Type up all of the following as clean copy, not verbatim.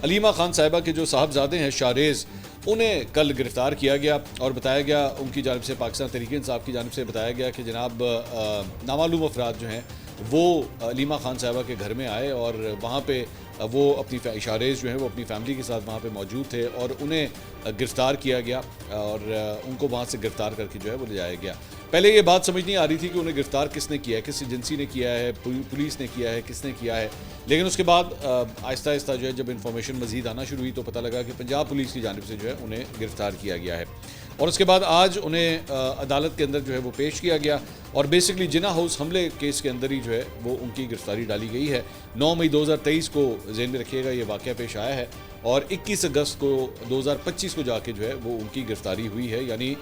अलीमा खान साहिबा के जो साहबजादे हैं शाहरेज़, उन्हें कल गिरफ़्तार किया गया और बताया गया उनकी जानिब से, पाकिस्तान तहरीक-ए-इंसाफ की जानिब से बताया गया कि जनाब नामालूम अफराद जो हैं वो अलीमा खान साहिबा के घर में आए और वहाँ पे वो अपनी शाहरेज़ जो हैं वो अपनी फ़ैमिली के साथ वहाँ पे मौजूद थे और उन्हें गिरफ़्तार किया गया और उनको वहाँ से गिरफ़्तार करके जो है वो ले जाया गया। पहले ये बात समझ नहीं आ रही थी कि उन्हें गिरफ़्तार किसने किया है, किस एजेंसी ने किया है, पुलिस ने किया है, किसने किया है। लेकिन उसके बाद आहिस्ता आहिस्ता जो है जब इन्फॉर्मेशन मज़ीद आना शुरू हुई तो पता लगा कि पंजाब पुलिस की जानिब से जो है उन्हें गिरफ़्तार किया गया है और उसके बाद आज उन्हें अदालत के अंदर जो है वो पेश किया गया और बेसिकली जिना हाउस हमले केस के अंदर ही जो है वो उनकी गिरफ़्तारी डाली गई है। 9 मई 2023 को ज़हन में रखिएगा ये वाक़या पेश आया है और 21 अगस्त को 2025 को जाके जो है वो उनकी गिरफ़्तारी हुई है, यानी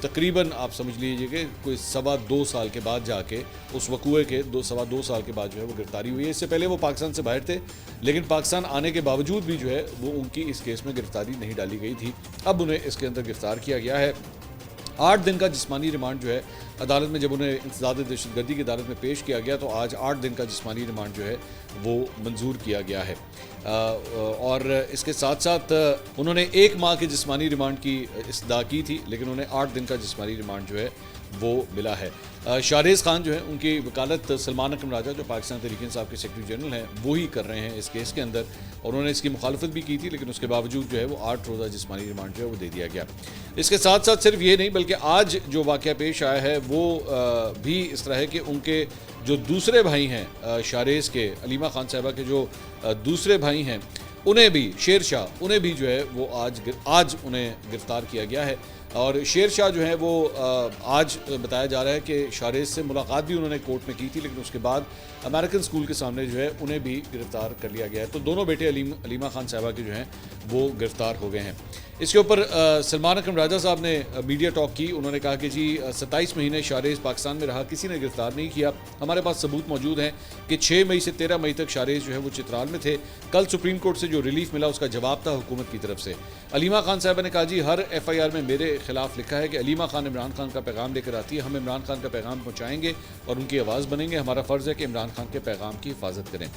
तकरीबन आप समझ लीजिए कि कोई 2.25 साल के बाद जाके उस वकूए के 2.25 साल के बाद जो है वो गिरफ़्तारी हुई है। इससे पहले वो पाकिस्तान से बाहर थे, लेकिन पाकिस्तान आने के बावजूद भी जो है वो उनकी इस केस में गिरफ़्तारी नहीं डाली गई थी। अब उन्हें इसके अंदर गिरफ़्तार किया गया है। 8 दिन का जिस्मानी रिमांड जो है अदालत में, जब उन्हें इंसदाद दहशतगर्दी की अदालत में पेश किया गया तो आज 8 दिन का जिस्मानी रिमांड जो है वो मंजूर किया गया है और इसके साथ साथ उन्होंने 1 माह के जिस्मानी रिमांड की इस्तदा की थी, लेकिन उन्हें 8 दिन का जिस्मानी रिमांड जो है वो मिला है। शाहरेज़ खान जो है उनकी वकालत सलमान अकरम राजा जो पाकिस्तान तहरीक-ए-इंसाफ के सेक्रेटरी जनरल हैं वो ही कर रहे हैं इस केस के अंदर और उन्होंने इसकी मुखालफत भी की थी, लेकिन उसके बावजूद जो है वो 8 रोज़ा जिस्मानी रिमांड जो है वो दे दिया गया। इसके साथ साथ सिर्फ ये नहीं बल्कि आज जो वाक़या पेश आया है वो भी इस तरह है कि उनके जो दूसरे भाई हैं शाहरेज़ के, अलीमा खान साहिबा के जो दूसरे भाई हैं उन्हें भी, शेर शाह, उन्हें भी जो है वो आज उन्हें गिरफ़्तार किया गया है और शेर शाह जो है वो आज बताया जा रहा है कि शाहरेज़ से मुलाकात भी उन्होंने कोर्ट में की थी, लेकिन उसके बाद अमेरिकन स्कूल के सामने जो है उन्हें भी गिरफ़्तार कर लिया गया है। तो दोनों बेटे अलीमा खान साहिबा के जो हैं वो गिरफ़्तार हो गए हैं। इसके ऊपर सलमान अकरम राजा साहब ने मीडिया टॉक की। उन्होंने कहा कि जी 27 महीने शाहरेज़ पाकिस्तान में रहा, किसी ने गिरफ़्तार नहीं किया। हमारे पास सबूत मौजूद हैं कि 6 मई से 13 मई तक शाहरेज़ जो है वो चित्राल में थे। कल सुप्रीम कोर्ट से जो रिलीफ मिला उसका जवाब था हुकूमत की तरफ से। अलीमा खान साहिबा ने कहा जी हर FIR में मेरे खिलाफ लिखा है कि अलीमा खान इमरान खान का पैगाम लेकर आती है, हम इमरान खान का पैगाम पहुँचाएंगे और उनकी आवाज़ बनेंगे। हमारा फ़र्ज़ है कि इमरान खान के पैगाम की हिफाजत करें।